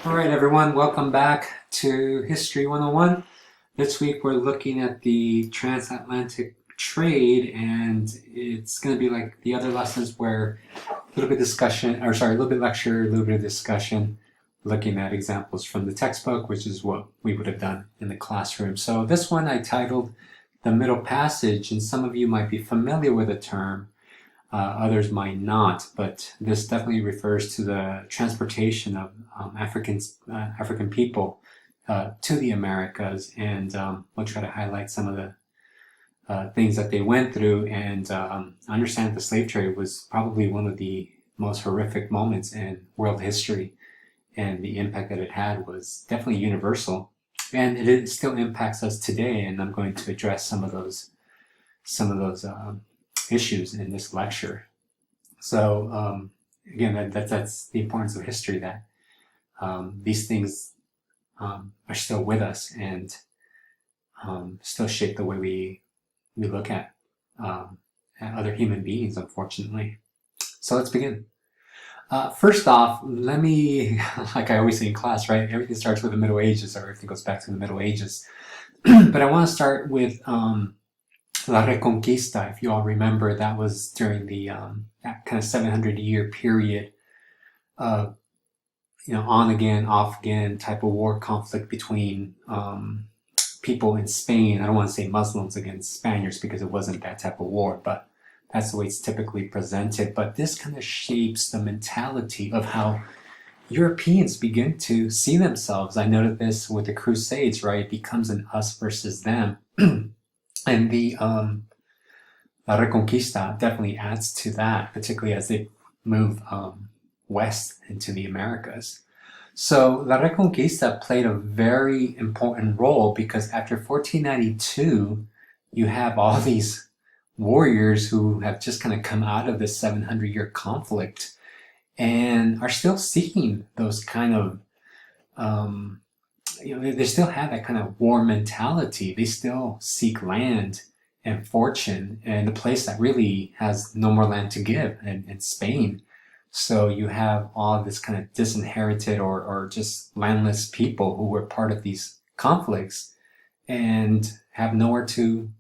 All right, everyone, welcome back to History 101. This week we're looking at the transatlantic trade, and it's going to be like the other lessons where a little bit discussion, or sorry, a little bit lecture, a little bit of discussion, looking at examples from the textbook, which is what we would have done in the classroom. So this one I titled The Middle Passage, and some of you might be familiar with the term. Others might not, but this definitely refers to the transportation of African people to the Americas, and we'll try to highlight some of the things that they went through, and understand that the slave trade was probably one of the most horrific moments in world history, and the impact that it had was definitely universal, and it still impacts us today. And I'm going to address some of those issues in this lecture. So again, that's the importance of history, that these things are still with us, and still shape the way we look at other human beings, unfortunately. So let's begin. First off, let me, like I always say in class, right? Everything starts with the Middle Ages, or everything goes back to the Middle Ages. But I want to start with La Reconquista. If you all remember, that was during the that kind of 700-year period of on again, off again type of war conflict between people in Spain. I don't want to say Muslims against Spaniards, because it wasn't that type of war, but that's the way it's typically presented. But this kind of shapes the mentality of how Europeans begin to see themselves. I noted this with the Crusades, right? It becomes an us versus them. And the La Reconquista definitely adds to that, particularly as they move west into the Americas. So La Reconquista played a very important role, because after 1492, you have all these warriors who have just kind of come out of this 700-year conflict and are still seeking those kind of they still have that kind of war mentality. They still seek land and fortune, and a place that really has no more land to give, in Spain. So you have all this kind of disinherited or just landless people who were part of these conflicts and have nowhere to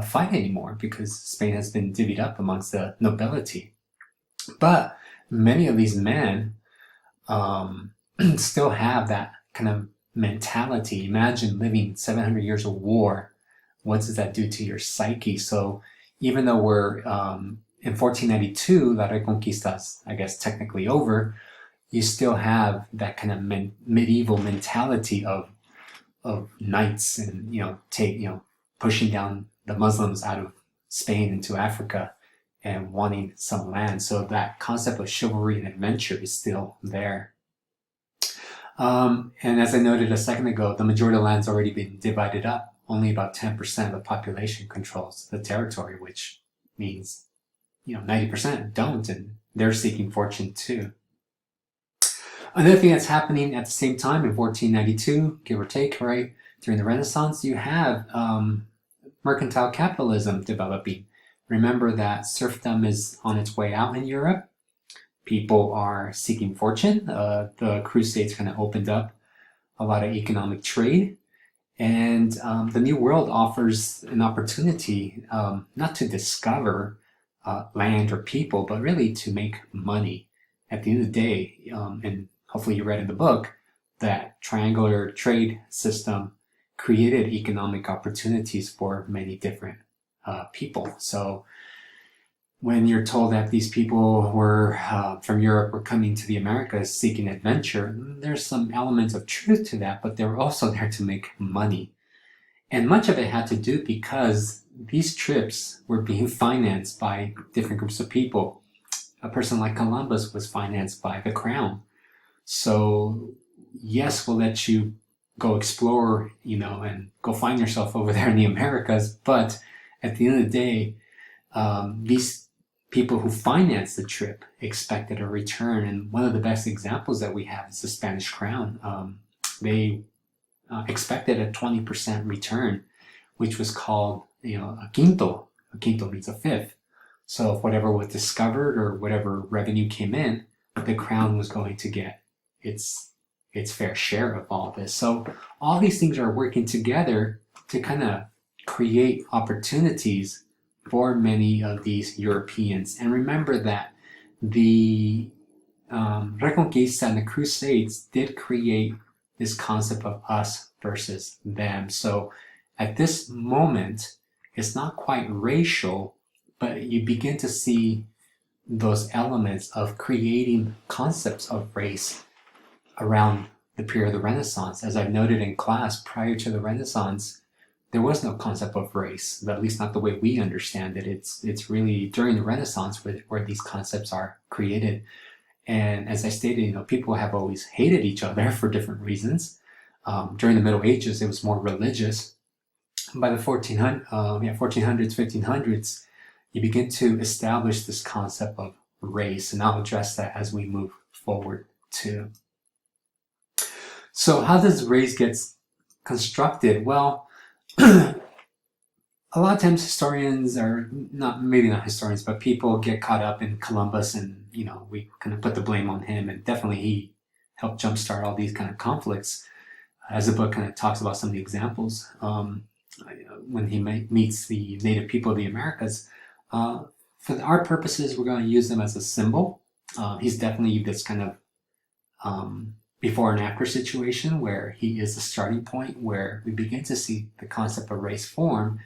fight anymore, because Spain has been divvied up amongst the nobility. But many of these men still have that kind of mentality. Imagine living 700 years of war. What does that do to your psyche? So even though we're in 1492, La Reconquista's, I guess, technically over, you still have that kind of medieval mentality of knights, and pushing down the Muslims out of Spain into Africa and wanting some land. So that concept of chivalry and adventure is still there. And as I noted a second ago, the majority of land's already been divided up. Only about 10% of the population controls the territory, which means 90% don't, and they're seeking fortune too. Another thing that's happening at the same time in 1492, give or take, right, during the Renaissance, you have mercantile capitalism developing. Remember that serfdom is on its way out in Europe. People are seeking fortune. The Crusades kind of opened up a lot of economic trade. And the New World offers an opportunity not to discover land or people, but really to make money. At the end of the day, and hopefully you read in the book, that triangular trade system created economic opportunities for many different people. So when you're told that these people were from Europe were coming to the Americas seeking adventure, there's some elements of truth to that, but they were also there to make money. And much of it had to do because these trips were being financed by different groups of people. A person like Columbus was financed by the crown. So yes, we'll let you go explore, and go find yourself over there in the Americas, but at the end of the day, these people who financed the trip expected a return. And one of the best examples that we have is the Spanish crown. They expected a 20% return, which was called a quinto. A quinto means a fifth. So if whatever was discovered or whatever revenue came in, the crown was going to get its fair share of all this. So all these things are working together to kind of create opportunities for many of these Europeans. And remember that the Reconquista and the Crusades did create this concept of us versus them. So at this moment, it's not quite racial, but you begin to see those elements of creating concepts of race around the period of the Renaissance. As I've noted in class, prior to the Renaissance, there was no concept of race, at least not the way we understand it. It's really during the Renaissance where these concepts are created. And as I stated, people have always hated each other for different reasons. During the Middle Ages, it was more religious. By the 1400s, 1500s, you begin to establish this concept of race, and I'll address that as we move forward too. So how does race get constructed? Well, a lot of times historians are maybe not historians, but people get caught up in Columbus, and we kind of put the blame on him, and definitely he helped jumpstart all these kind of conflicts. As the book kind of talks about some of the examples, when he meets the native people of the Americas, for our purposes, we're going to use them as a symbol. He's definitely this kind of before and after situation where he is the starting point where we begin to see the concept of race form.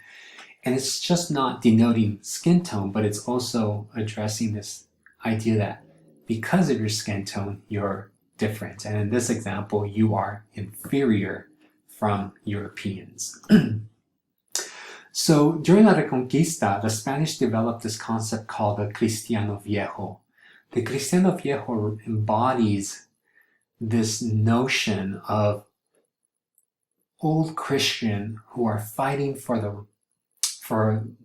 And it's just not denoting skin tone, but it's also addressing this idea that because of your skin tone, you're different. And in this example, you are inferior from Europeans. So during La Reconquista, the Spanish developed this concept called the Cristiano Viejo. The Cristiano Viejo embodies this notion of old Christian who are fighting for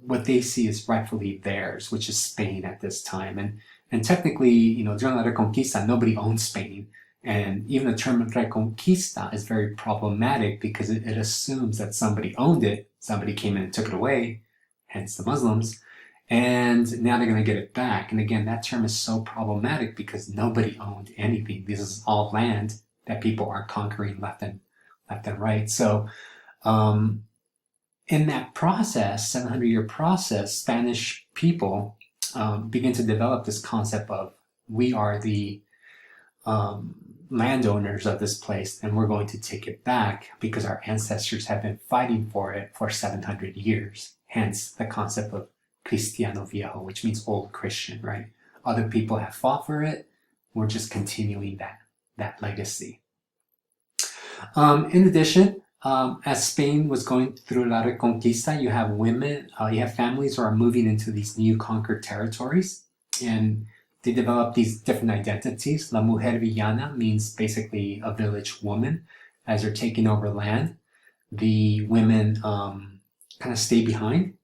what they see as rightfully theirs, which is Spain at this time. And technically, during La Reconquista, nobody owned Spain. And even the term Reconquista is very problematic because it assumes that somebody owned it, somebody came in and took it away, hence the Muslims, and now they're going to get it back. And again, that term is so problematic because nobody owned anything. This is all land that people are conquering left and right. So in that process, 700-year process, Spanish people begin to develop this concept of we are the landowners of this place, and we're going to take it back because our ancestors have been fighting for it for 700 years. Hence the concept of Cristiano Viejo, which means old Christian, right? Other people have fought for it. We're just continuing that legacy. In addition, as Spain was going through La Reconquista, you have women, you have families who are moving into these new conquered territories, and they develop these different identities. La mujer villana means basically a village woman. As they're taking over land, the women kind of stay behind,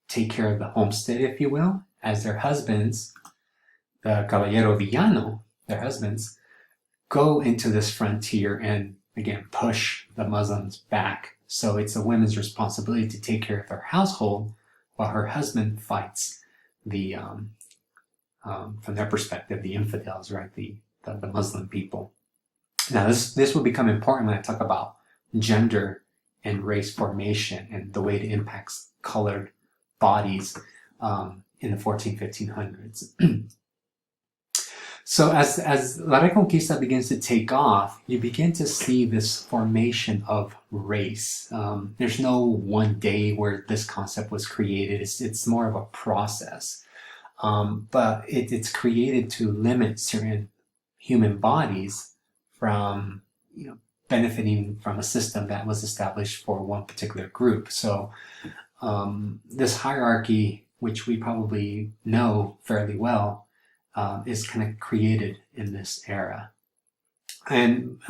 take care of the homestead, if you will, as their husbands, the caballero villano, their husbands, go into this frontier and, again, push the Muslims back. So it's a woman's responsibility to take care of their household while her husband fights the from their perspective, the infidels, right? The Muslim people. Now, this will become important when I talk about gender and race formation and the way it impacts colored bodies in the 1500s. So as La Reconquista begins to take off, you begin to see this formation of race. There's no one day where this concept was created. It's more of a process. But it's created to limit certain human bodies from benefiting from a system that was established for one particular group. So this hierarchy, which we probably know fairly well, is kind of created in this era. And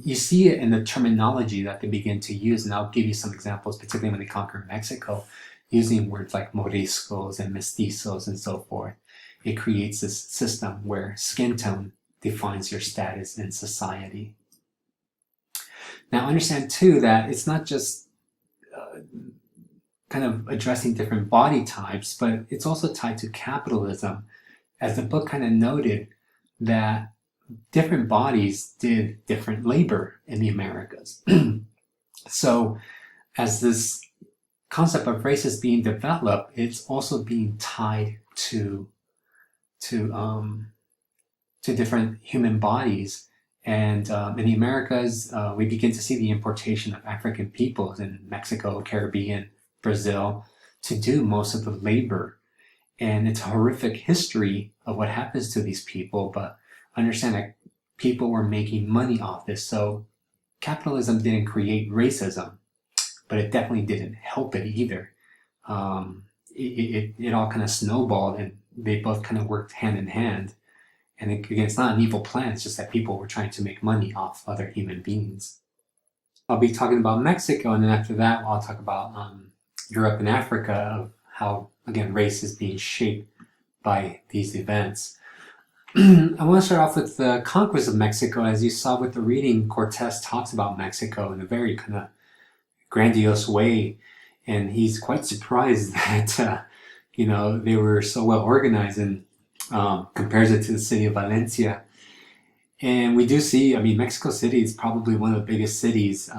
you see it in the terminology that they begin to use, and I'll give you some examples, particularly when they conquer Mexico, using words like moriscos and mestizos and so forth. It creates this system where skin tone defines your status in society. Now understand too that it's not just kind of addressing different body types, but it's also tied to capitalism. As the book kind of noted, that different bodies did different labor in the Americas. So as this concept of race is being developed, it's also being tied to different human bodies. And in the Americas, we begin to see the importation of African peoples in Mexico, Caribbean, Brazil, to do most of the labor. And it's a horrific history of what happens to these people, but understand that people were making money off this. So capitalism didn't create racism, but it definitely didn't help it either. It all kind of snowballed, and they both kind of worked hand in hand. And again, it's not an evil plan, it's just that people were trying to make money off other human beings. I'll be talking about Mexico, and then after that, I'll talk about Europe and Africa, of how, again, race is being shaped by these events. I want to start off with the conquest of Mexico. As you saw with the reading, Cortez talks about Mexico in a very kind of grandiose way, and he's quite surprised that they were so well organized, and compares it to the city of Valencia. And we do see, Mexico City is probably one of the biggest cities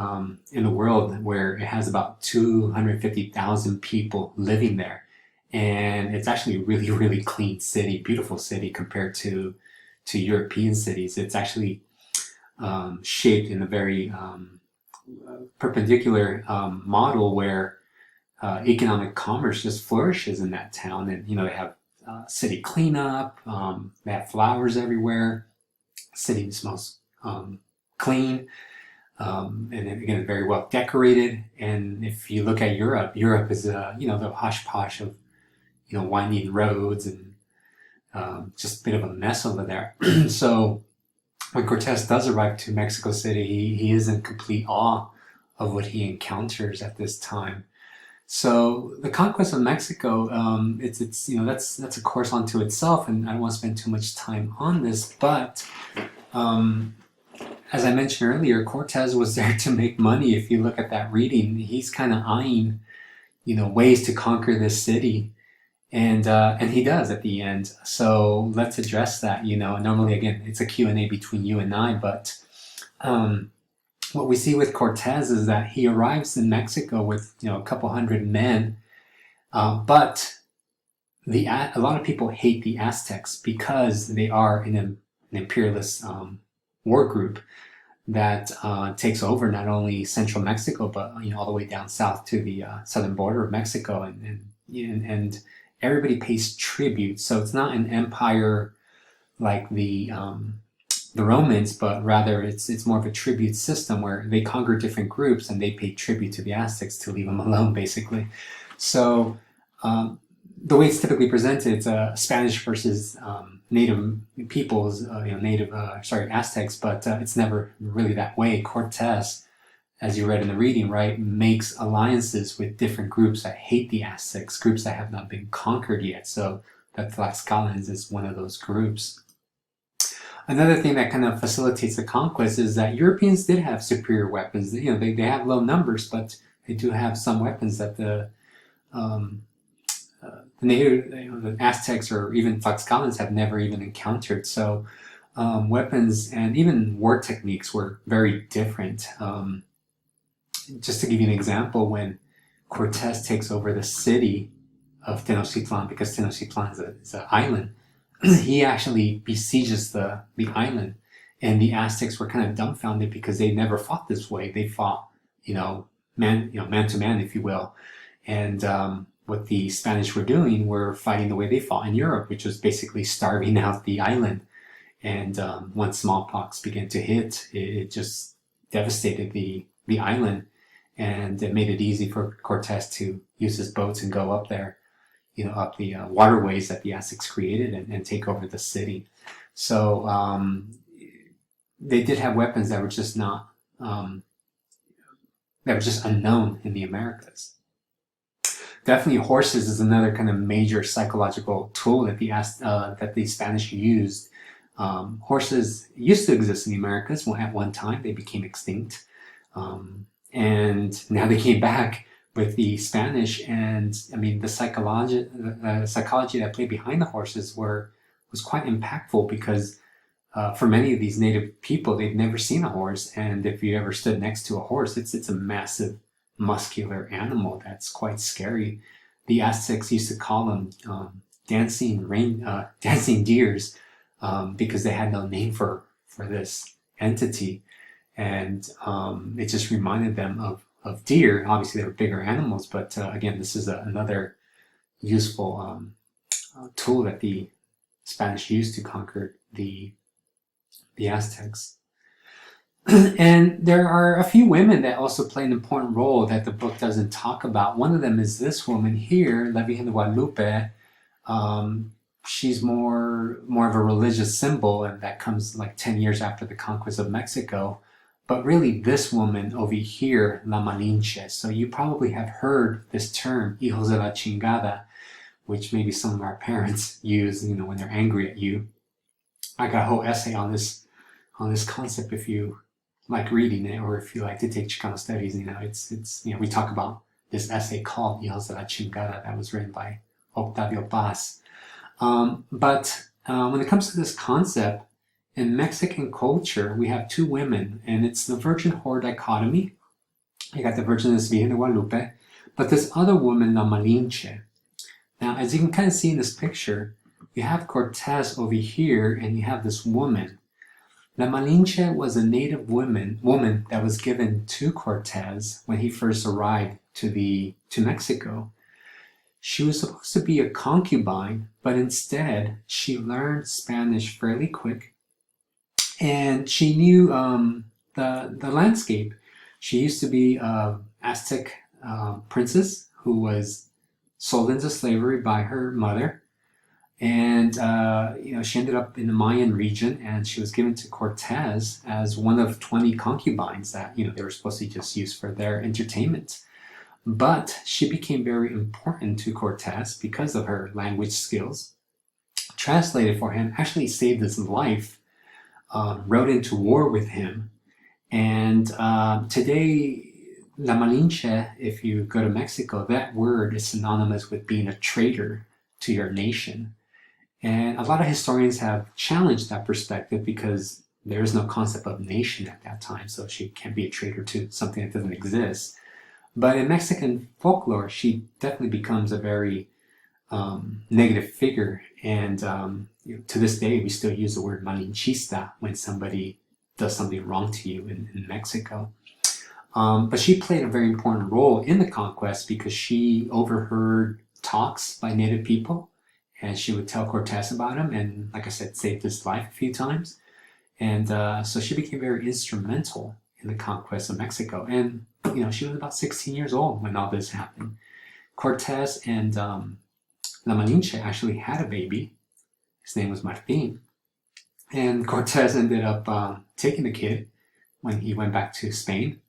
in the world, where it has about 250,000 people living there. And it's actually a really, really clean city, beautiful city compared to European cities. It's actually shaped in a very perpendicular model where economic commerce just flourishes in that town. And, they have city cleanup, they have flowers everywhere, city smells clean, and again, very well decorated. And if you look at Europe is, the hush posh of, winding roads and just a bit of a mess over there. So when Cortez does arrive to Mexico City, he is in complete awe of what he encounters at this time. So the conquest of Mexico, it's that's a course unto itself, and I don't want to spend too much time on this. But as I mentioned earlier, Cortez was there to make money. If you look at that reading, he's kind of eyeing, ways to conquer this city, and he does at the end. So let's address that. Normally, again, it's a Q&A between you and I, but what we see with Cortez is that he arrives in Mexico with a couple hundred men, but a lot of people hate the Aztecs because they are an imperialist war group that takes over not only central Mexico, but all the way down south to the southern border of Mexico, and everybody pays tribute. So it's not an empire like the Romans, but rather it's more of a tribute system where they conquer different groups and they pay tribute to the Aztecs to leave them alone, basically. So the way it's typically presented, it's Spanish versus native peoples, Aztecs, but it's never really that way. Cortez, as you read in the reading, right, makes alliances with different groups that hate the Aztecs, groups that have not been conquered yet. So the Tlaxcalans is one of those groups. Another thing that kind of facilitates the conquest is that Europeans did have superior weapons. They have low numbers, but they do have some weapons that the native, the Aztecs or even Tlaxcalans have never even encountered. So weapons and even war techniques were very different. Just to give you an example, when Cortez takes over the city of Tenochtitlan, because Tenochtitlan is an island, he actually besieges the island, and the Aztecs were kind of dumbfounded because they never fought this way. They fought, man to man, if you will. And what the Spanish were doing were fighting the way they fought in Europe, which was basically starving out the island. And once smallpox began to hit, it just devastated the island, and it made it easy for Cortez to use his boats and go up there, up the waterways that the Aztecs created, and take over the city. So they did have weapons that were just not, that were just unknown in the Americas. Definitely horses is another kind of major psychological tool that the Spanish used. Horses used to exist in the Americas. At one time they became extinct, and now they came back with the Spanish. And the psychology that played behind the horses was quite impactful, because for many of these native people, they've never seen a horse, and if you ever stood next to a horse, it's a massive, muscular animal that's quite scary. The Aztecs used to call them dancing deers, because they had no name for this entity, and it just reminded them of deer. Obviously, they were bigger animals, but again, this is another useful tool that the Spanish used to conquer the Aztecs. And there are a few women that also play an important role that the book doesn't talk about. One of them is this woman here, La Virgen de Guadalupe. She's more of a religious symbol, and that comes like 10 years after the conquest of Mexico. But really, this woman over here, La Malinche. So you probably have heard this term, hijos de la chingada, which maybe some of our parents use, when they're angry at you. I got a whole essay on this concept if you like reading it, or if you like to take Chicano studies. It's we talk about this essay called Hijos de la Chingada that was written by Octavio Paz. But when it comes to this concept, in Mexican culture, we have two women, and it's the virgin-whore dichotomy. You got the Virginess Virgen de Guadalupe, but this other woman, La Malinche. Now, as you can kind of see in this picture, you have Cortez over here, and you have this woman. La Malinche was a native woman that was given to Cortez when he first arrived to Mexico. She was supposed to be a concubine, but instead she learned Spanish fairly quick, and she knew the landscape. She used to be an Aztec princess who was sold into slavery by her mother, and she ended up in the Mayan region, and she was given to Cortez as one of 20 concubines that they were supposed to just use for their entertainment. But she became very important to Cortez because of her language skills. Translated for him, actually saved his life, rode into war with him, and today, La Malinche, if you go to Mexico, that word is synonymous with being a traitor to your nation. And a lot of historians have challenged that perspective because there is no concept of nation at that time, so she can't be a traitor to something that doesn't exist. But in Mexican folklore, she definitely becomes a very negative figure, and to this day, we still use the word malinchista when somebody does something wrong to you in Mexico. But she played a very important role in the conquest because she overheard talks by native people, and she would tell Cortez about him, and like I said, saved his life a few times. And so she became very instrumental in the conquest of Mexico. And she was about 16 years old when all this happened. Cortez and La Malinche actually had a baby. His name was Martin. And Cortez ended up taking the kid when he went back to Spain,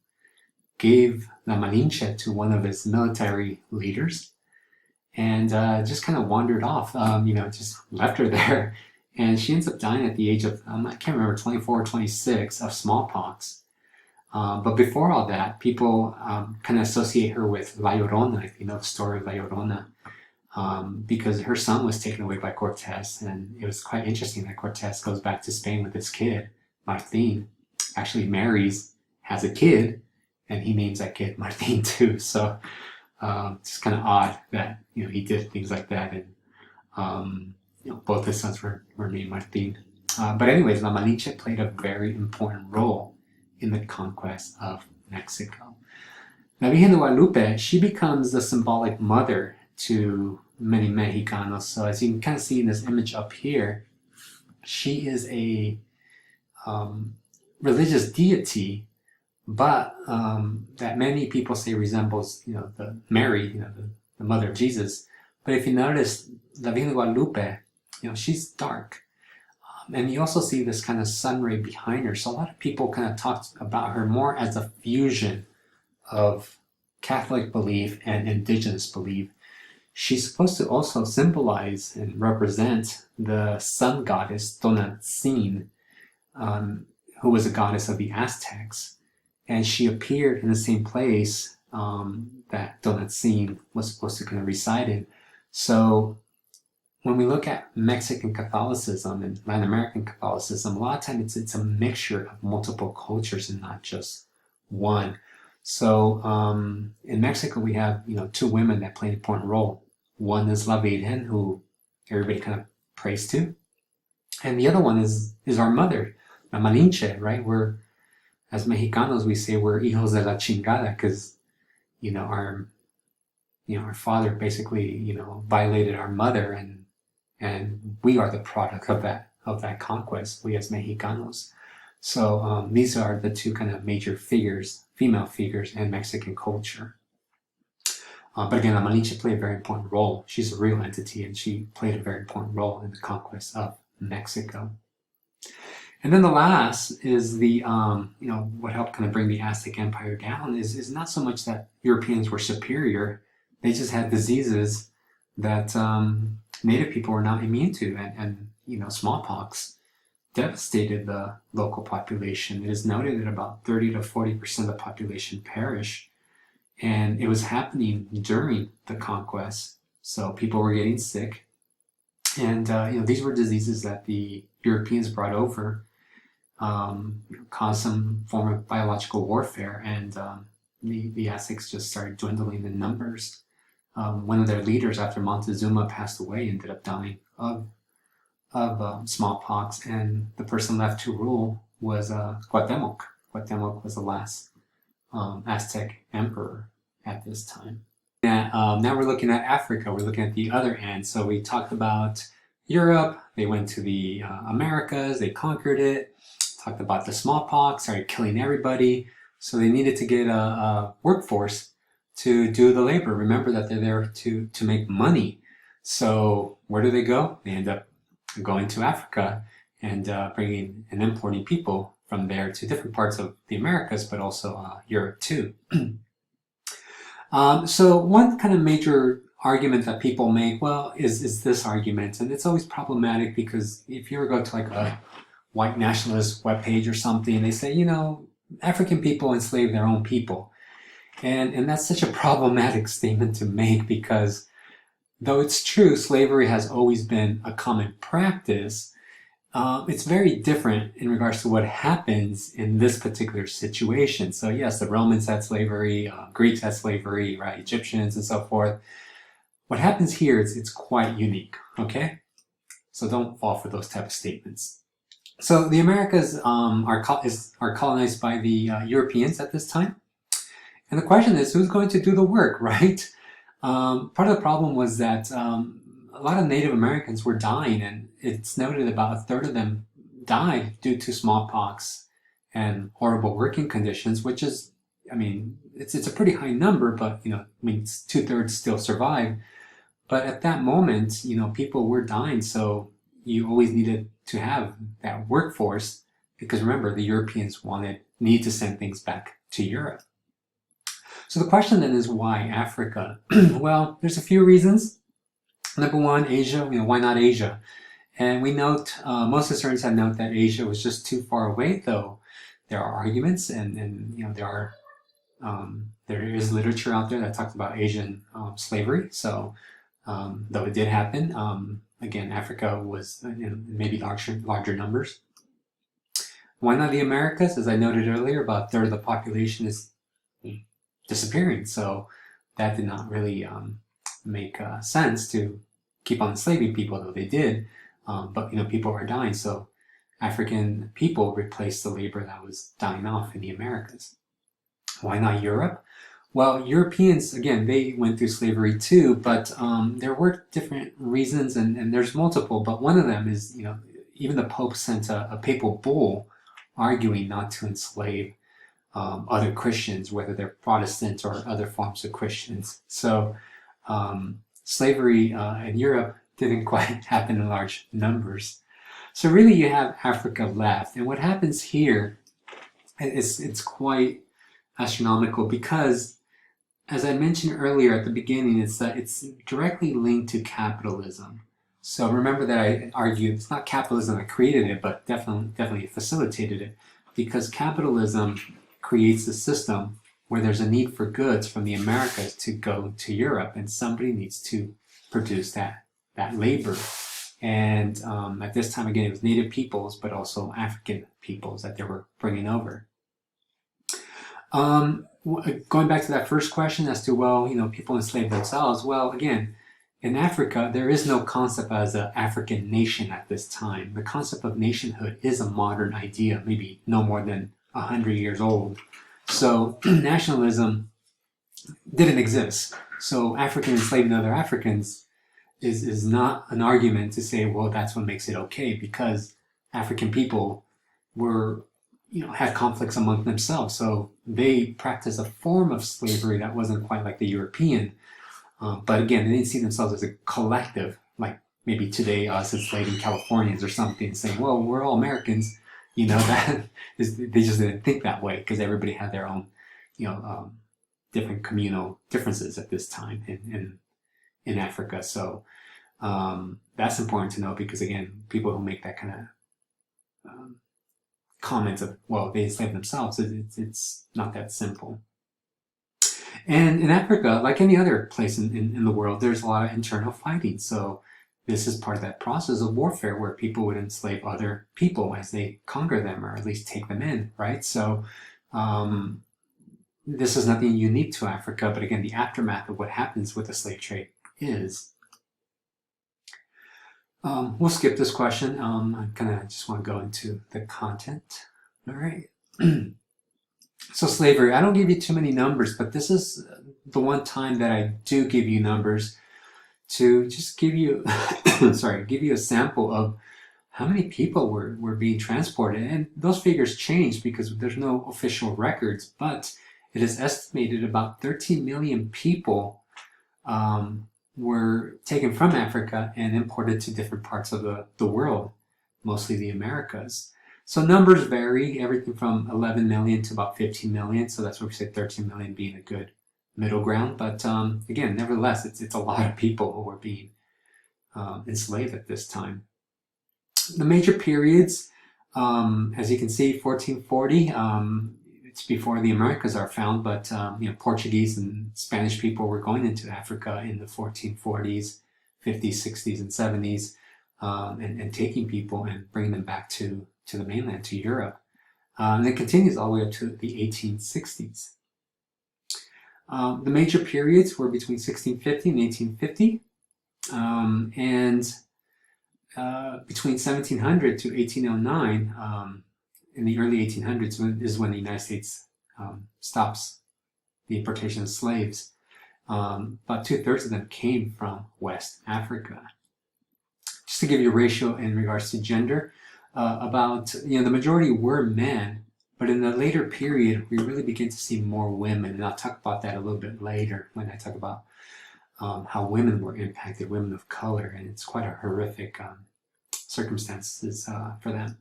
gave La Malinche to one of his military leaders, and just kind of wandered off, just left her there. And she ends up dying at the age of, I can't remember, 24 or 26 of smallpox. But before all that, people kind of associate her with La Llorona, if you know the story of La Llorona, because her son was taken away by Cortez. And it was quite interesting that Cortez goes back to Spain with this kid, Martin, actually marries, has a kid, and he names that kid Martin too. So it's kind of odd that he did things like that, and both his sons were named Martin. But anyways, La Malinche played a very important role in the conquest of Mexico. La Virgen de Guadalupe, she becomes the symbolic mother to many Mexicanos. So as you can kind of see in this image up here, she is a religious deity, but that many people say resembles, the Mary, the mother of Jesus. But if you notice, La Virgen de Guadalupe, she's dark. And you also see this kind of sun ray behind her. So a lot of people kind of talk about her more as a fusion of Catholic belief and indigenous belief. She's supposed to also symbolize and represent the sun goddess Tonantzin, who was a goddess of the Aztecs. And she appeared in the same place that Tonantzin was supposed to kind of reside in. So when we look at Mexican Catholicism and Latin American Catholicism, a lot of times it's a mixture of multiple cultures and not just one. So in Mexico, we have two women that play an important role. One is La Virgen, who everybody kind of prays to, and the other one is our mother, La Malinche, right? We're, as Mexicanos, we say we're hijos de la chingada because our our father basically violated our mother, and we are the product of that conquest, we as Mexicanos. So these are the two kind of major figures, female figures in Mexican culture. But again, La Malinche played a very important role. She's a real entity, and she played a very important role in the conquest of Mexico. And then the last is the, what helped kind of bring the Aztec Empire down is not so much that Europeans were superior. They just had diseases that native people were not immune to, and smallpox devastated the local population. It is noted that about 30 to 40% of the population perished, and it was happening during the conquest. So people were getting sick, and these were diseases that the Europeans brought over, caused some form of biological warfare, and the Aztecs just started dwindling in numbers. One of their leaders, after Montezuma passed away, ended up dying of smallpox, and the person left to rule was Cuauhtemoc. Cuauhtemoc was the last Aztec emperor at this time. Now we're looking at Africa. We're looking at the other end. So we talked about Europe. They went to the Americas. They conquered it. Talked about the smallpox, started killing everybody. So they needed to get a workforce to do the labor. Remember that they're there to make money. So where do they go? They end up going to Africa and bringing and importing people from there to different parts of the Americas, but also Europe too. So one kind of major argument that people make, well, is this argument, and it's always problematic because if you ever go to like a white nationalist webpage or something, they say, African people enslaved their own people. And that's such a problematic statement to make because though it's true, slavery has always been a common practice, it's very different in regards to what happens in this particular situation. So yes, the Romans had slavery, Greeks had slavery, right? Egyptians and so forth. What happens here is it's quite unique, okay? So don't fall for those type of statements. So the Americas are colonized by the Europeans at this time. And the question is, who's going to do the work, right? Part of the problem was that a lot of Native Americans were dying, and it's noted about a third of them died due to smallpox and horrible working conditions, which is, it's a pretty high number, but, 2/3 still survive. But at that moment, people were dying, so you always needed to have that workforce because remember, the Europeans need to send things back to Europe. So the question then is, why Africa? Well, there's a few reasons. Number one, Asia. Why not Asia? And we note, most historians have noted that Asia was just too far away, though there are arguments and there is literature out there that talks about Asian slavery. So though it did happen, again, Africa was maybe larger numbers. Why not the Americas? As I noted earlier, about a third of the population is disappearing, so that did not really make sense to keep on enslaving people, though they did. But people are dying, so African people replaced the labor that was dying off in the Americas. Why not Europe? Well, Europeans, again, they went through slavery too, but there were different reasons, and there's multiple, but one of them is, even the Pope sent a papal bull arguing not to enslave other Christians, whether they're Protestant or other forms of Christians. So slavery in Europe didn't quite happen in large numbers. So really you have Africa left. And what happens here is it's quite astronomical because, as I mentioned earlier at the beginning, it's directly linked to capitalism. So remember that I argued it's not capitalism that created it, but definitely facilitated it, because capitalism creates a system where there's a need for goods from the Americas to go to Europe, and somebody needs to produce that that labor. And at this time, again, it was native peoples, but also African peoples that they were bringing over. Going back to that first question as to, well, people enslave themselves. Well, again, in Africa, there is no concept as an African nation at this time. The concept of nationhood is a modern idea, maybe no more than 100 years old. So nationalism didn't exist. So African enslaving other Africans is not an argument to say, well, that's what makes it okay, because African people were, had conflicts among themselves. So they practiced a form of slavery that wasn't quite like the European. But again, they didn't see themselves as a collective, like maybe today us enslaving Californians or something, saying, well, we're all Americans. That is, they just didn't think that way because everybody had their own, different communal differences at this time in Africa. So that's important to know because, again, people who make that kind of comments of, well, they enslaved themselves, it's not that simple. And in Africa, like any other place in the world, there's a lot of internal fighting. So this is part of that process of warfare where people would enslave other people as they conquer them or at least take them in, right? So this is nothing unique to Africa, but again, the aftermath of what happens with the slave trade is. We'll skip this question. I kind of just want to go into the content. All right. So slavery, I don't give you too many numbers, but this is the one time that I do give you numbers to just give you, give you a sample of how many people were being transported. And those figures change because there's no official records, but it is estimated about 13 million people were taken from Africa and imported to different parts of the world, mostly the Americas. So numbers vary, everything from 11 million to about 15 million. So that's why we say 13 million being a good middle ground. But again, nevertheless, it's a lot of people who were being enslaved at this time. The major periods, as you can see, 1440, it's before the Americas are found, but Portuguese and Spanish people were going into Africa in the 1440s, 50s, 60s, and 70s, and taking people and bringing them back to the mainland, to Europe. And it continues all the way up to the 1860s. The major periods were between 1650 and 1850, and between 1700 to 1809, in the early 1800s is when the United States stops the importation of slaves. About 2/3 of them came from West Africa. Just to give you a ratio in regards to gender, the majority were men, but in the later period, we really begin to see more women. And I'll talk about that a little bit later when I talk about how women were impacted, women of color, and it's quite a horrific circumstances for them.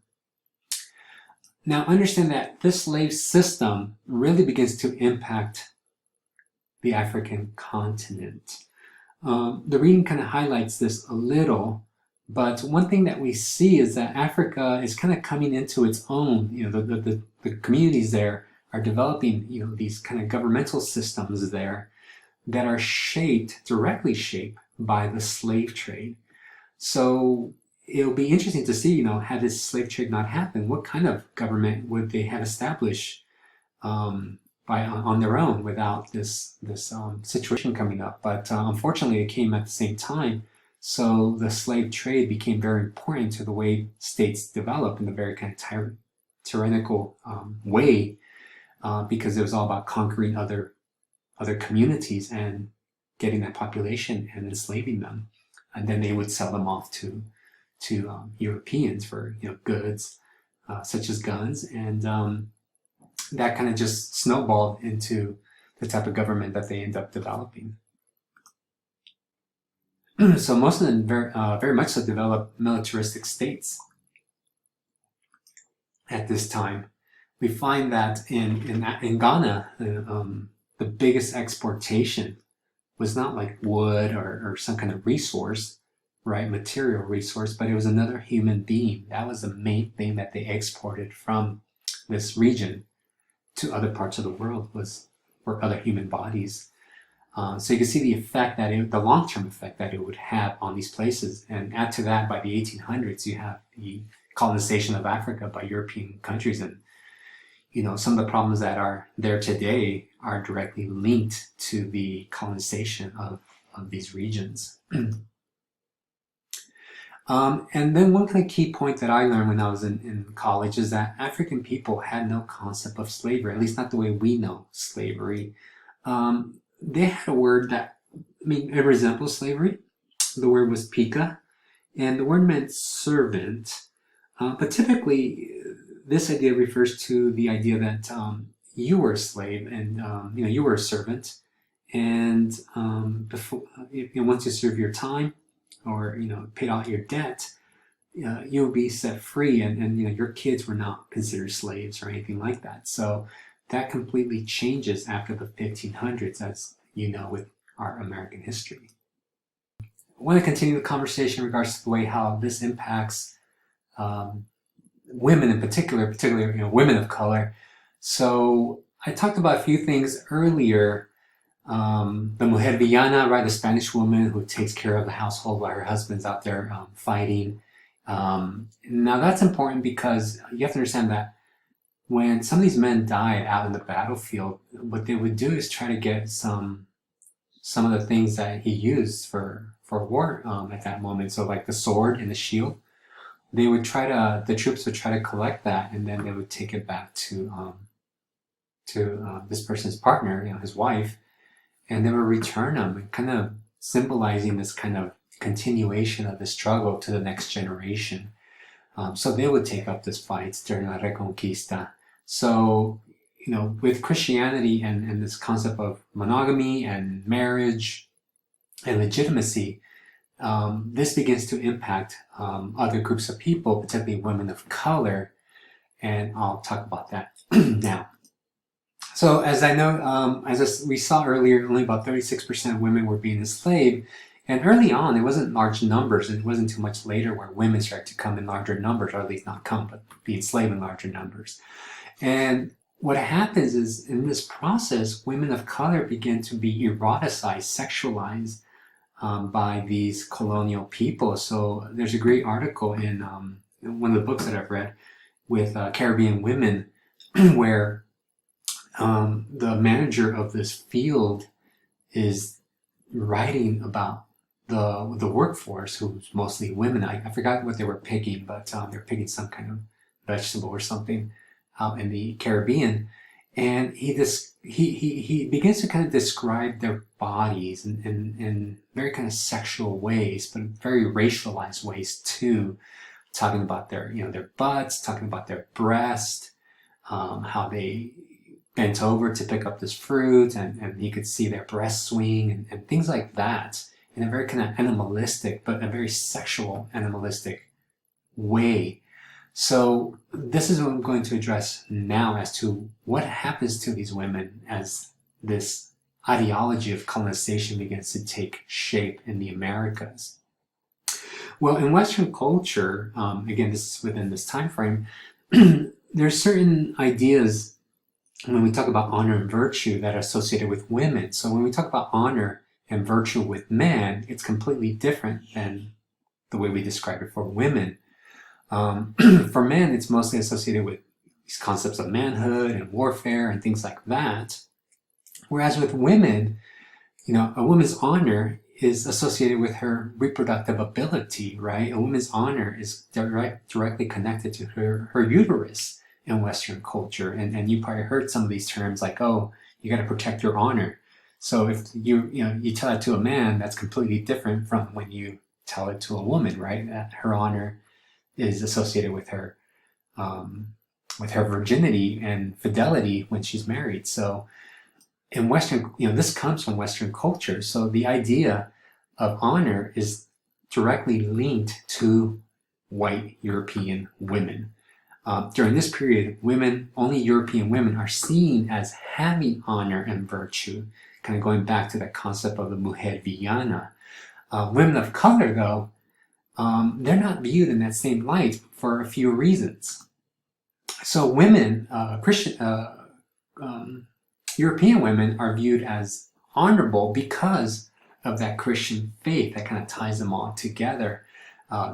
Now, understand that this slave system really begins to impact the African continent. The reading kind of highlights this a little, but one thing that we see is that Africa is kind of coming into its own. The communities there are developing, these kind of governmental systems there that are directly shaped by the slave trade. So it'll be interesting to see, had this slave trade not happened, what kind of government would they have established on their own without this situation coming up. But unfortunately, it came at the same time. So the slave trade became very important to the way states developed in a very kind of tyrannical way, because it was all about conquering other communities and getting that population and enslaving them, and then they would sell them off to Europeans for goods such as guns, and that kind of just snowballed into the type of government that they end up developing. So most of them very much so developed militaristic states at this time. We find that in Ghana, the biggest exportation was not like wood or some kind of resource, right, material resource, but it was another human being. That was the main thing that they exported from this region to other parts of the world, were other human bodies. So you can see the effect the long-term effect that it would have on these places. And add to that, by the 1800s, you have the colonization of Africa by European countries, and some of the problems that are there today are directly linked to the colonization of these regions. And then one kind of key point that I learned when I was in college is that African people had no concept of slavery, at least not the way we know slavery. They had a word that, it resembles slavery. The word was pika, and the word meant servant. But typically, this idea refers to the idea that you were a slave and you were a servant, and once you serve your time or paid out your debt, you'll be set free, and your kids were not considered slaves or anything like that. So that completely changes after the 1500s, as with our American history. I want to continue the conversation in regards to the way how this impacts women in particularly women of color. So I talked about a few things earlier. The mujer villana, right, the Spanish woman who takes care of the household while her husband's out there fighting. Now that's important because you have to understand that when some of these men died out in the battlefield, what they would do is try to get some of the things that he used for war at that moment. So like the sword and the shield, the troops would try to collect that, and then they would take it back to this person's partner, his wife, and they would return them, kind of symbolizing this kind of continuation of the struggle to the next generation. So they would take up this fight during La Reconquista. So, with Christianity and this concept of monogamy and marriage and legitimacy, this begins to impact other groups of people, particularly women of color, and I'll talk about that now. So as I know, we saw earlier, only about 36% of women were being enslaved, and early on it wasn't large numbers, and it wasn't too much later where women started to come in larger numbers, or at least not come, but be enslaved in larger numbers. And what happens is, in this process, women of color begin to be eroticized, sexualized by these colonial people. So there's a great article in one of the books that I've read with Caribbean women where the manager of this field is writing about the workforce, who's mostly women. I forgot what they were picking, but they're picking some kind of vegetable or something out in the Caribbean, and he begins to kind of describe their bodies in very kind of sexual ways, but very racialized ways too, talking about their their butts, talking about their breast, how they bent over to pick up this fruit, and he could see their breast swing and things like that, in a very kind of animalistic, but a very sexual animalistic way. So this is what I'm going to address now, as to what happens to these women as this ideology of colonization begins to take shape in the Americas. Well, in Western culture, again, this is within this time frame, there's certain ideas when we talk about honor and virtue that are associated with women. So when we talk about honor and virtue with men, it's completely different than the way we describe it for women. For men, it's mostly associated with these concepts of manhood and warfare and things like that. Whereas with women, a woman's honor is associated with her reproductive ability, right? A woman's honor is directly connected to her uterus in Western culture. And you probably heard some of these terms like, oh, you got to protect your honor. So if you tell it to a man, that's completely different from when you tell it to a woman, right? That her honor is associated with her virginity and fidelity when she's married. So in Western, this comes from Western culture. So the idea of honor is directly linked to white European women. During this period, only European women are seen as having honor and virtue, kind of going back to that concept of the mujer villana. Women of color, though, they're not viewed in that same light for a few reasons. So women, European women, are viewed as honorable because of that Christian faith that kind of ties them all together.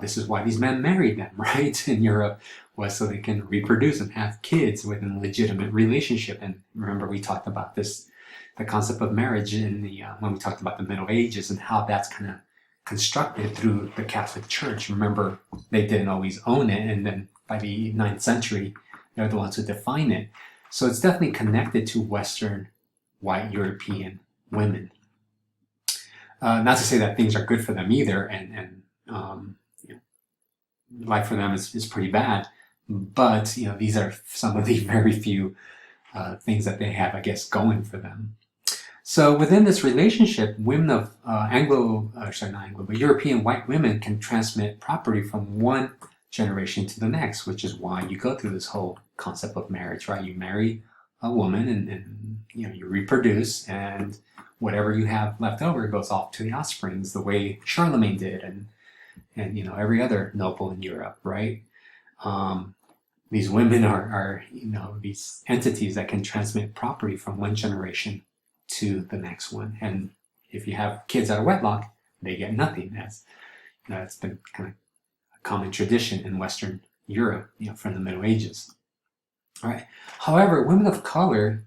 This is why these men married them, right, in Europe, was so they can reproduce and have kids within a legitimate relationship. And remember, we talked about this, the concept of marriage in the when we talked about the Middle Ages and how that's kind of constructed through the Catholic Church. Remember, they didn't always own it, and then by the 9th century, they're the ones who define it. So it's definitely connected to Western white European women. Not to say that things are good for them either, and life for them is pretty bad. But these are some of the very few things that they have, I guess, going for them. So within this relationship, women of European white women can transmit property from one generation to the next, which is why you go through this whole concept of marriage, right? You marry a woman and you reproduce, and whatever you have left over goes off to the offsprings, the way Charlemagne did, and every other noble in Europe, right? These women are these entities that can transmit property from one generation to the next one, and if you have kids out of wedlock, they get nothing. That's been kind of a common tradition in Western Europe, from the Middle Ages. All right. However, women of color,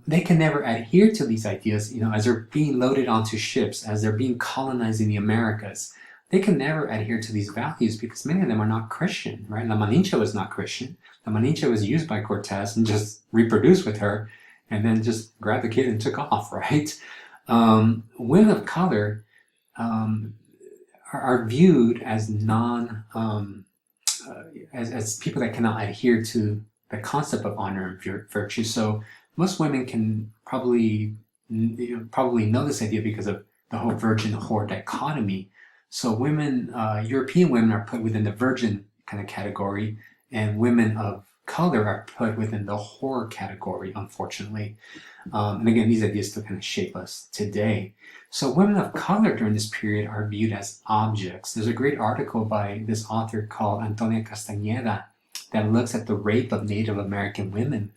they can never adhere to these ideas. As they're being loaded onto ships, as they're being colonized in the Americas, they can never adhere to these values because many of them are not Christian, right? La Malinche was not Christian. La Malinche was used by Cortez and just reproduced with her and then just grabbed the kid and took off, right? Women of color are viewed as as people that cannot adhere to the concept of honor and virtue. So most women can probably know this idea because of the whole virgin-whore dichotomy. So women, European women are put within the virgin kind of category, and women of color are put within the whore category, unfortunately. And again, these ideas still kind of shape us today. So women of color during this period are viewed as objects. There's a great article by this author called Antonia Castañeda that looks at the rape of Native American women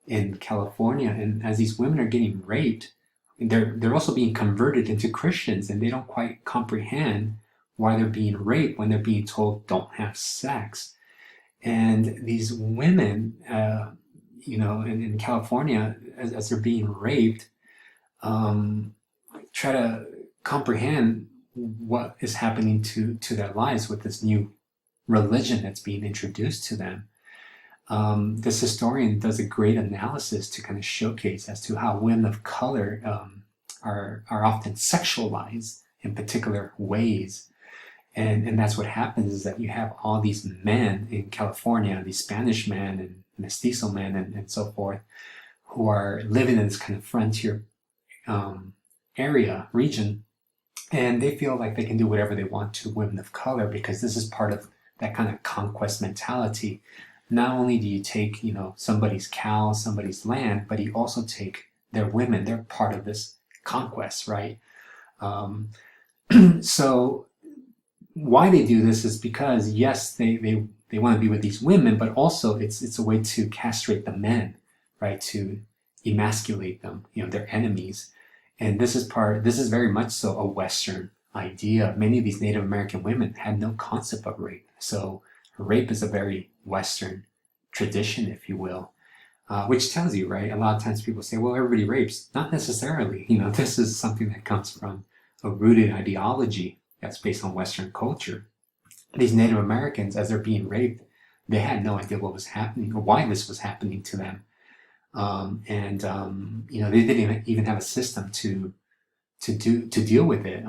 in California. And as these women are getting raped, they're also being converted into Christians, and they don't quite comprehend why they're being raped when they're being told don't have sex. And these women, in California, as they're being raped, try to comprehend what is happening to their lives with this new religion that's being introduced to them. This historian does a great analysis to kind of showcase as to how women of color are often sexualized in particular ways. And that's what happens, is that you have all these men in California, these Spanish men and mestizo men and so forth, who are living in this kind of frontier region, and they feel like they can do whatever they want to women of color because this is part of that kind of conquest mentality. Not only do you take, somebody's cow, somebody's land, but you also take their women. They're part of this conquest, right? So why they do this is because, yes, they want to be with these women, but also it's a way to castrate the men, right? To emasculate them, their enemies. And this is very much so a Western idea. Many of these Native American women had no concept of rape. So rape is a very Western tradition, if you will, which tells you, right? A lot of times people say, well, everybody rapes. Not necessarily. This is something that comes from a rooted ideology that's based on Western culture. These Native Americans, as they're being raped, they had no idea what was happening or why this was happening to them. They didn't even have a system to deal with it.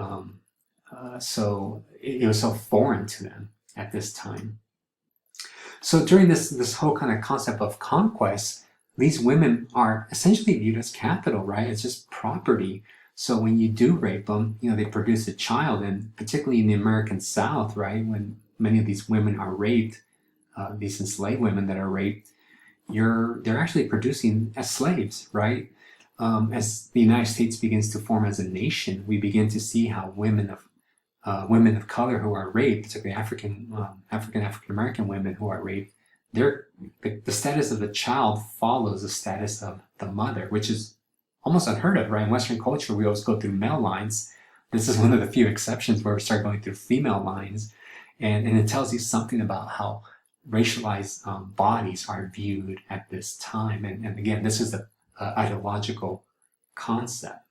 So it was so foreign to them at this time. So during this whole kind of concept of conquest, these women are essentially viewed as capital, right? It's just property. So when you do rape them, they produce a child, and particularly in the American South, right, when many of these women are raped, these enslaved women that are raped, they're actually producing as slaves, right? As the United States begins to form as a nation, we begin to see how women of color who are raped, particularly African American women who are raped, the status of the child follows the status of the mother, which is almost unheard of, right? In Western culture, we always go through male lines. This is one of the few exceptions where we start going through female lines. And it tells you something about how racialized bodies are viewed at this time. And again, this is the ideological concept.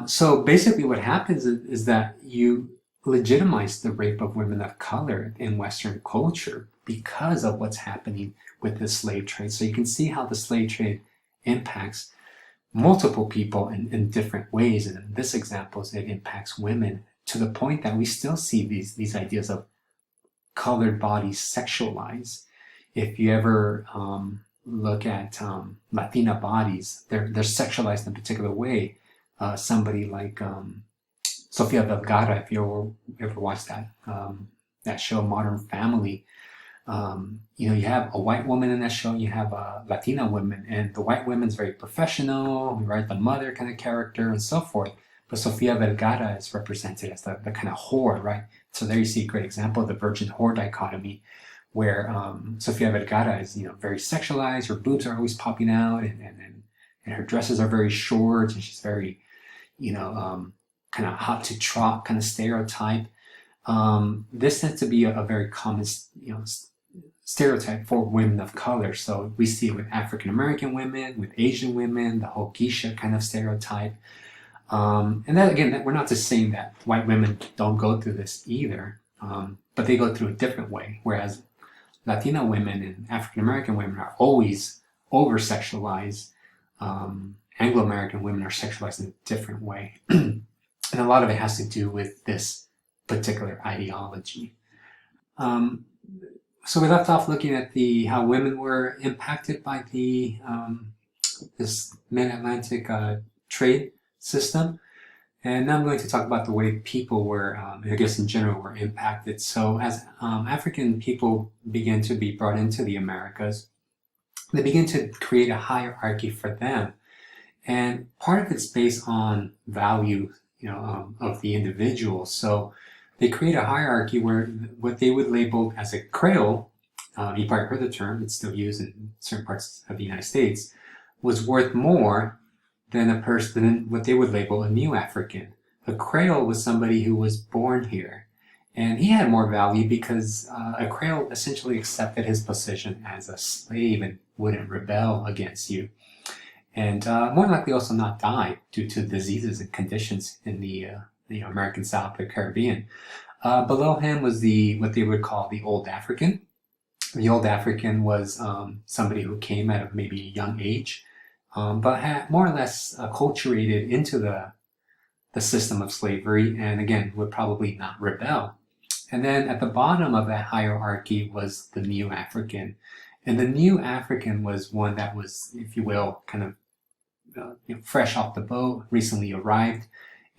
So basically what happens is that you legitimize the rape of women of color in Western culture because of what's happening with the slave trade. So you can see how the slave trade impacts multiple people in different ways. And in this example, it impacts women to the point that we still see these ideas of colored bodies sexualized. If you ever look at Latina bodies, they're sexualized in a particular way. Somebody like Sofia Vergara, if you ever watched that show, Modern Family, you have a white woman in that show, you have a Latina woman, and the white woman's very professional, right, the mother kind of character and so forth. But Sofia Vergara is represented as the kind of whore, right? So there you see a great example of the virgin whore dichotomy, where Sofia Vergara is, very sexualized. Her boobs are always popping out, and her dresses are very short, and she's very, kind of hot to trot kind of stereotype. This tends to be a very common, stereotype for women of color. So we see it with African American women, with Asian women, the whole geisha kind of stereotype. And then again, we're not just saying that white women don't go through this either, but they go through a different way, whereas Latina women and African American women are always over-sexualized. Anglo-American women are sexualized in a different way. And a lot of it has to do with this particular ideology. So we left off looking at how women were impacted by this mid-Atlantic trade system. And now I'm going to talk about the way people were, I guess in general, were impacted. So as African people began to be brought into the Americas, they began to create a hierarchy for them. And part of it's based on value, of the individual. So they create a hierarchy where what they would label as a Creole, you probably heard the term, it's still used in certain parts of the United States, was worth more than a person, than what they would label a New African. A Creole was somebody who was born here, and he had more value because a Creole essentially accepted his position as a slave and wouldn't rebel against you, and more likely also not die due to diseases and conditions in the American South, the Caribbean. Below him was what they would call the Old African. The Old African was somebody who came at maybe a young age, but had more or less acculturated into the system of slavery, and again, would probably not rebel. And then at the bottom of that hierarchy was the New African. And the New African was one that was, if you will, kind of fresh off the boat, recently arrived,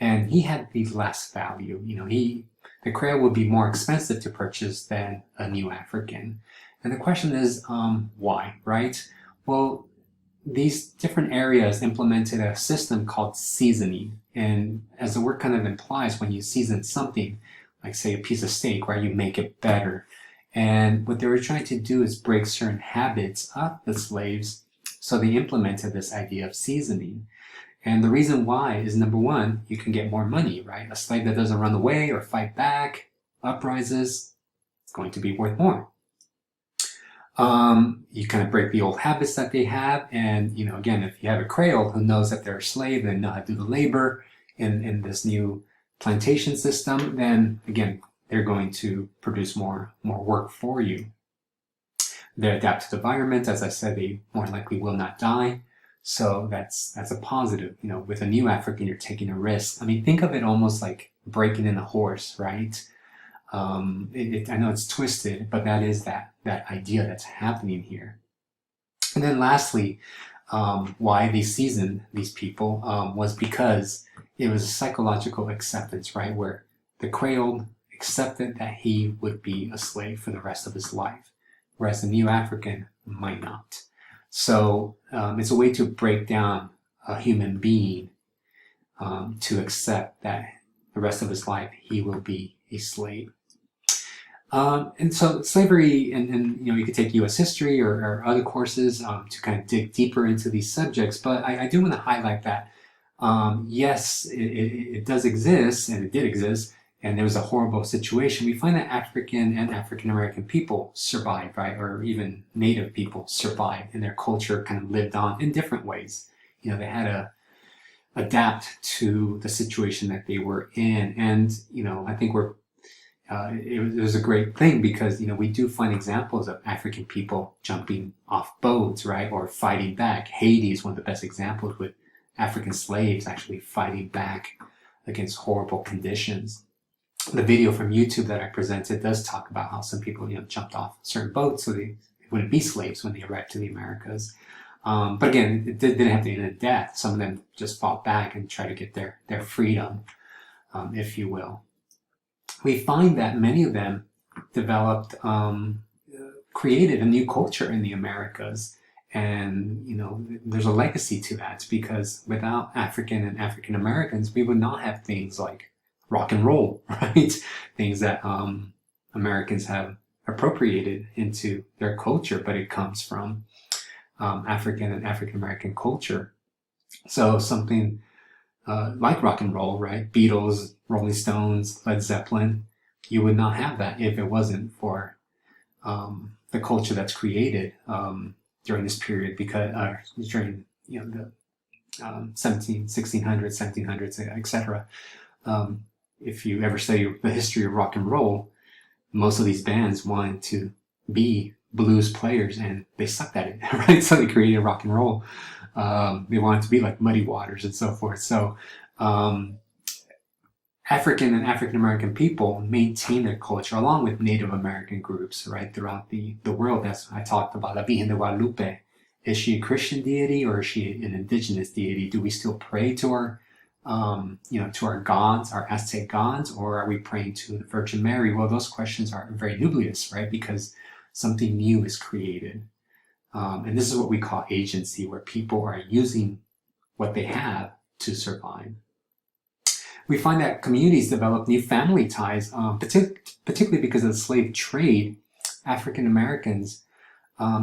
and he had the less value. The Creole would be more expensive to purchase than a New African. And the question is, why, right? Well, these different areas implemented a system called seasoning. And as the word kind of implies, when you season something, like say a piece of steak, right, you make it better. And what they were trying to do is break certain habits of the slaves. So they implemented this idea of seasoning. And the reason why is, number one, you can get more money, right? A slave that doesn't run away or fight back, uprises, it's going to be worth more. You kind of break the old habits that they have. And, again, if you have a Creole who knows that they're a slave and know how to do the labor in this new plantation system, then, again, they're going to produce more work for you. They adapt to the environment. As I said, they more likely will not die. So that's a positive. With a New African, you're taking a risk. I mean, think of it almost like breaking in a horse, right? I know it's twisted, but that is that idea that's happening here. And then lastly, why they seasoned these people was because it was a psychological acceptance, right? Where the Creole accepted that he would be a slave for the rest of his life, whereas the New African might not. So it's a way to break down a human being to accept that the rest of his life he will be a slave. And so slavery, and you could take U.S. history or other courses to kind of dig deeper into these subjects. But I do want to highlight that yes, it does exist, and it did exist, and there was a horrible situation. We find that African and African American people survived, right, or even Native people survived, and their culture kind of lived on in different ways. They had to adapt to the situation that they were in, and I think it was a great thing because we do find examples of African people jumping off boats, right, or fighting back. Haiti is one of the best examples with African slaves actually fighting back against horrible conditions. The video from YouTube that I presented does talk about how some people jumped off certain boats so they wouldn't be slaves when they arrived to the Americas. But again, it didn't have to end in death. Some of them just fought back and tried to get their freedom, if you will. We find that many of them developed, created a new culture in the Americas. And, there's a legacy to that because without African and African Americans, we would not have things like rock and roll, right? Things that Americans have appropriated into their culture, but it comes from African and African American culture. So something like rock and roll, right? Beatles, Rolling Stones, Led Zeppelin, you would not have that if it wasn't for the culture that's created during this period, because during the 1600s, 1700s, etc. If you ever study the history of rock and roll, most of these bands wanted to be blues players and they sucked at it, right? So they created rock and roll. They wanted to be like Muddy Waters and so forth. So African and African American people maintain their culture along with Native American groups, right, throughout the world. That's I talked about La Virgen de Guadalupe. Is she a Christian deity or is she an indigenous deity? Do we still pray to her, to our gods, our Aztec gods, or are we praying to the Virgin Mary? Well, those questions are very dubious, right, because something new is created. And this is what we call agency, where people are using what they have to survive. We find that communities develop new family ties, particularly because of the slave trade. African Americans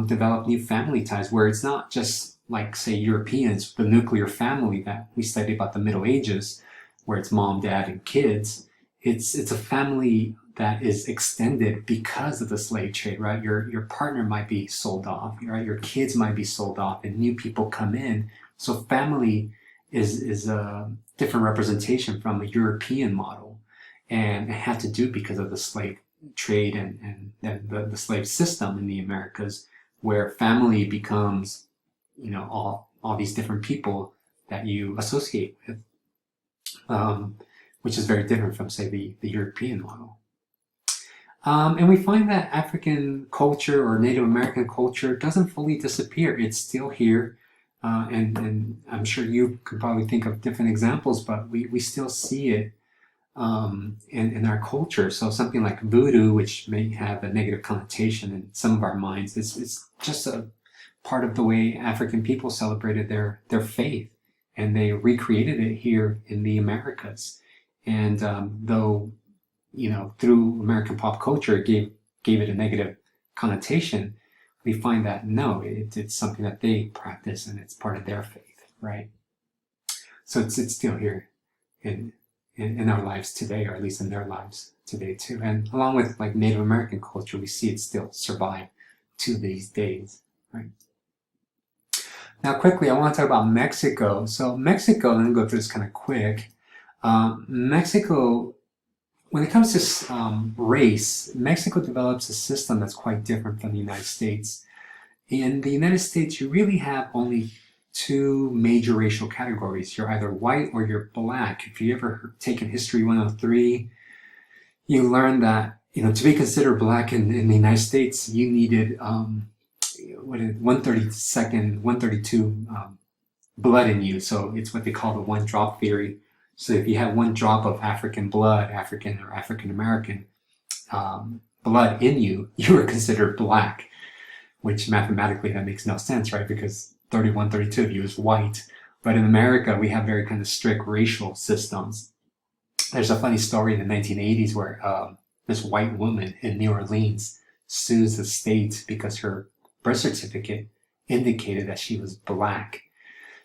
develop new family ties where it's not just like, say, Europeans, the nuclear family that we study about the Middle Ages, where it's mom, dad, and kids. It's a family that is extended because of the slave trade, right? Your partner might be sold off, right? Your kids might be sold off, and new people come in. So family is a different representation from a European model, and it had to do because of the slave trade and the slave system in the Americas, where family becomes, all these different people that you associate with, which is very different from, say, the European model. And we find that African culture or Native American culture doesn't fully disappear. It's still here. And I'm sure you could probably think of different examples, but we still see it in our culture. So something like voodoo, which may have a negative connotation in some of our minds, is just a part of the way African people celebrated their faith, and they recreated it here in the Americas. And though through American pop culture, it gave it a negative connotation, we find that no, it's something that they practice and it's part of their faith, right? So it's still here in our lives today, or at least in their lives today too. And along with like Native American culture, we see it still survive to these days, right? Now quickly, I want to talk about Mexico. So Mexico, let me go through this kind of quick. Mexico, when it comes to race, Mexico develops a system that's quite different from the United States. In the United States, you really have only two major racial categories. You're either white or you're black. If you ever taken History 103, you learn that, to be considered black in the United States, you needed 132 blood in you. So it's what they call the one drop theory. So if you have one drop of African blood, African or African American blood in you, you were considered black, which mathematically that makes no sense, right? Because 32 of you is white. But in America, we have very kind of strict racial systems. There's a funny story in the 1980s where this white woman in New Orleans sues the state because her birth certificate indicated that she was black.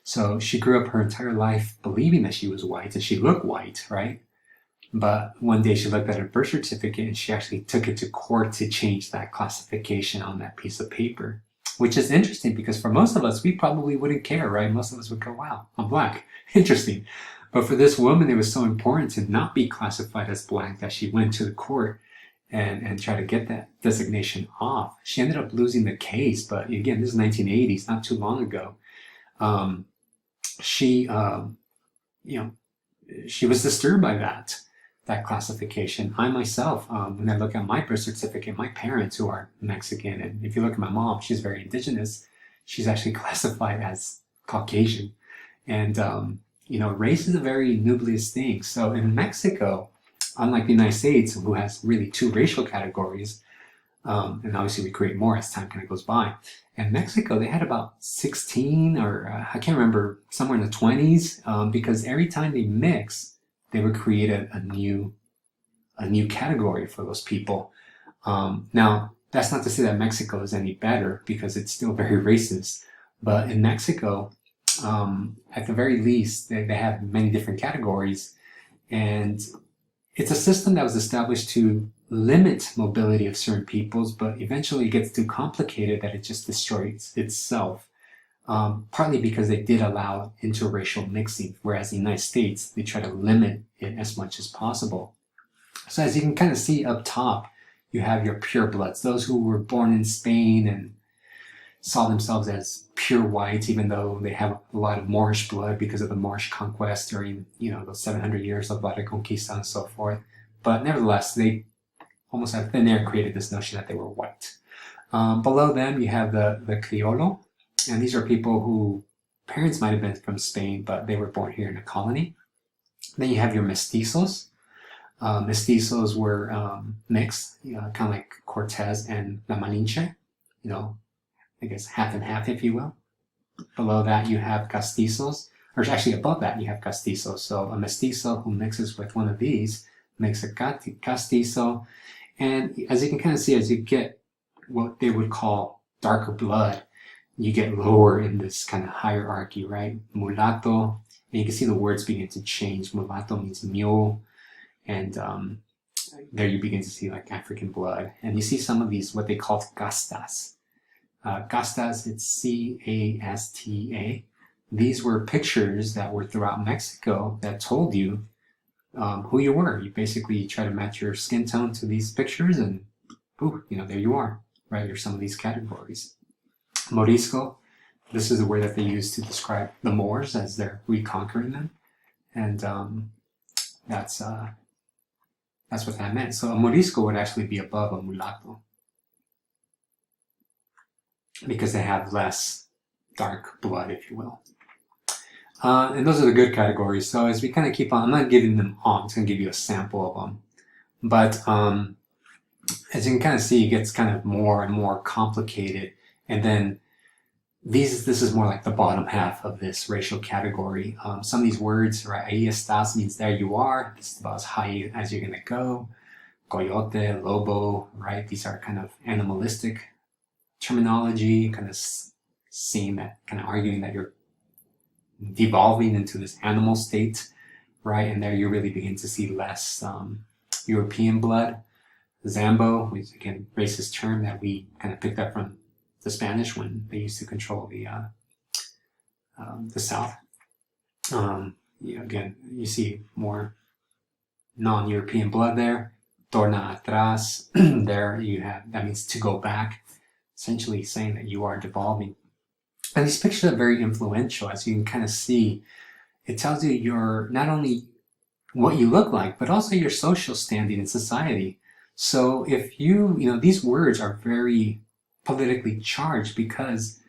So she grew up her entire life believing that she was white and she looked white, right? But one day she looked at her birth certificate and she actually took it to court to change that classification on that piece of paper. Which is interesting because for most of us, we probably wouldn't care, right? Most of us would go, wow, I'm black. Interesting. But for this woman, it was so important to not be classified as black that she went to the court and tried to get that designation off. She ended up losing the case, but again, this is 1980s, not too long ago. She was disturbed by that classification. I myself, when I look at my birth certificate, my parents who are Mexican, and if you look at my mom, she's very indigenous, she's actually classified as Caucasian. And, race is a very nubious thing. So in Mexico, unlike the United States, who has really two racial categories, and obviously we create more as time kind of goes by. In Mexico, they had about 16 or I can't remember, somewhere in the 20s, because every time they mix, they would create a new category for those people. Now, that's not to say that Mexico is any better because it's still very racist. But in Mexico, at the very least, they have many different categories. And it's a system that was established to limit mobility of certain peoples, but eventually it gets too complicated that it just destroys itself. Partly because they did allow interracial mixing, whereas in the United States, they try to limit it as much as possible. So as you can kind of see up top, you have your purebloods, those who were born in Spain and saw themselves as pure white, even though they have a lot of Moorish blood because of the Moorish conquest during, those 700 years of La Reconquista and so forth. But nevertheless, they almost out of thin air created this notion that they were white. Below them, you have the Criollo. And these are people who parents might have been from Spain, but they were born here in a colony. Then you have your mestizos. Mestizos were mixed, kind of like Cortez and La Malinche, I guess half and half, if you will. Below that, you have castizos, or actually above that, you have castizos. So a mestizo who mixes with one of these makes a castizo. And as you can kind of see, as you get what they would call darker blood, you get lower in this kind of hierarchy, right? Mulatto, and you can see the words begin to change. Mulatto means mule, and there you begin to see like African blood. And you see some of these, what they call castas. Castas, it's C-A-S-T-A. These were pictures that were throughout Mexico that told you who you were. You basically try to match your skin tone to these pictures and poof, there you are, right? You're some of these categories. Morisco, this is the word that they use to describe the Moors as they're reconquering them. And that's what that meant. So a Morisco would actually be above a mulatto because they have less dark blood, if you will. And those are the good categories. So as we kind of keep on, I'm not giving them all, I'm just going to give you a sample of them. But as you can kind of see, it gets kind of more and more complicated. And then this is more like the bottom half of this racial category. Some of these words, right? Ahí estás means there you are. This is about as high as you're going to go. Coyote, lobo, right? These are kind of animalistic terminology, kind of saying that, kind of arguing that you're devolving into this animal state, right? And there you really begin to see less European blood. Zambo, which is again racist term that we kind of picked up from the Spanish when they used to control the South. Again, you see more non-European blood there. Torna atrás, there you have, that means to go back, essentially saying that you are devolving. And these pictures are very influential, as you can kind of see. It tells you your, not only what you look like, but also your social standing in society. So if these words are very politically charged because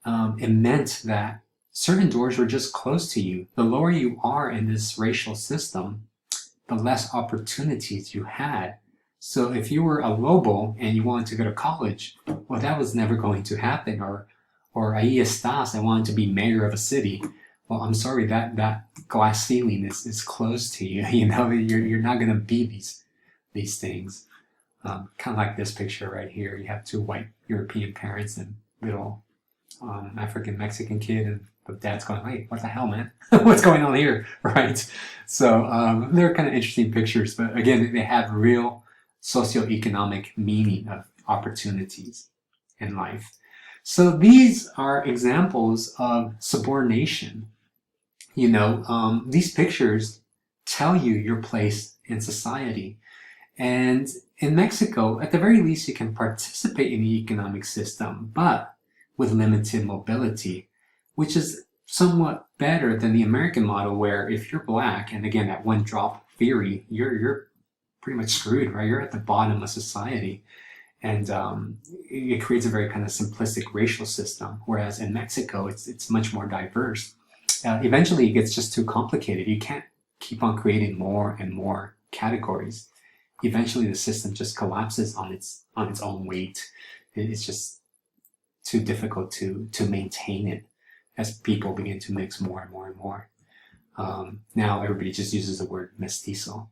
it meant that certain doors were just closed to you. The lower you are in this racial system, the less opportunities you had. So if you were a lobo and you wanted to go to college, well, that was never going to happen. Or ahí estás, I wanted to be mayor of a city. Well, I'm sorry, that glass ceiling is closed to you. You're not going to be these things. Kind of like this picture right here. You have two white European parents and little African Mexican kid, and the dad's going, "Hey, what the hell, man? What's going on here?" Right? So they're kind of interesting pictures, but again, they have real socioeconomic meaning of opportunities in life. So these are examples of subordination. These pictures tell you your place in society. And in Mexico, at the very least, you can participate in the economic system, but with limited mobility, which is somewhat better than the American model, where if you're black, and again, that one drop theory, you're pretty much screwed, right? You're at the bottom of society. And it creates a very kind of simplistic racial system, whereas in Mexico, it's much more diverse. Eventually, it gets just too complicated. You can't keep on creating more and more categories. Eventually, the system just collapses on its own weight. It's just too difficult to maintain it as people begin to mix more and more and more. Now everybody just uses the word mestizo.